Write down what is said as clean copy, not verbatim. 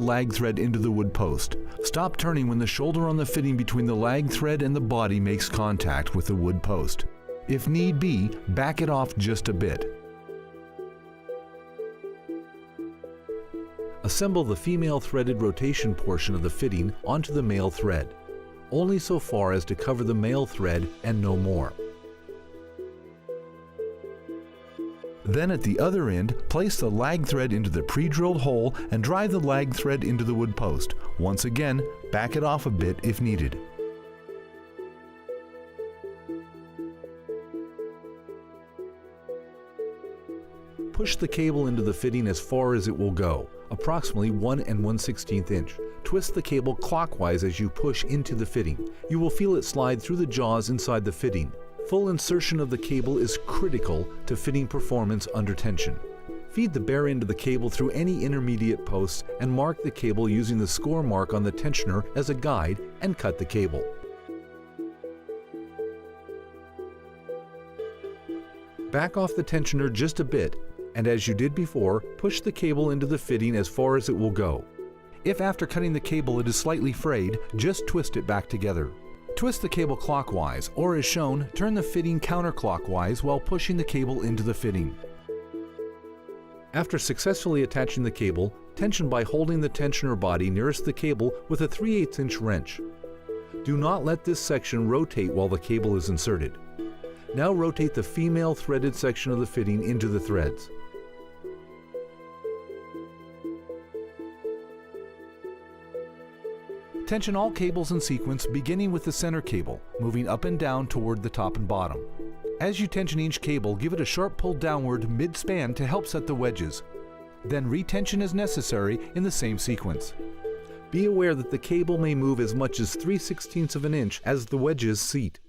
lag thread into the wood post. Stop turning when the shoulder on the fitting between the lag thread and the body makes contact with the wood post. If need be, back it off just a bit. Assemble the female threaded rotation portion of the fitting onto the male thread, only so far as to cover the male thread and no more. Then at the other end, place the lag thread into the pre-drilled hole and drive the lag thread into the wood post. Once again, back it off a bit if needed. Push the cable into the fitting as far as it will go, approximately 1 1/16 inch. Twist the cable clockwise as you push into the fitting. You will feel it slide through the jaws inside the fitting. Full insertion of the cable is critical to fitting performance under tension. Feed the bare end of the cable through any intermediate posts and mark the cable using the score mark on the tensioner as a guide and cut the cable. Back off the tensioner just a bit, and as you did before, push the cable into the fitting as far as it will go. If after cutting the cable it is slightly frayed, just twist it back together. Twist the cable clockwise, or as shown, turn the fitting counterclockwise while pushing the cable into the fitting. After successfully attaching the cable, tension by holding the tensioner body nearest the cable with a 3/8 inch wrench. Do not let this section rotate while the cable is inserted. Now rotate the female threaded section of the fitting into the threads. Tension all cables in sequence, beginning with the center cable, moving up and down toward the top and bottom. As you tension each cable, give it a sharp pull downward mid-span to help set the wedges. Then retension as necessary in the same sequence. Be aware that the cable may move as much as 3/16 of an inch as the wedges seat.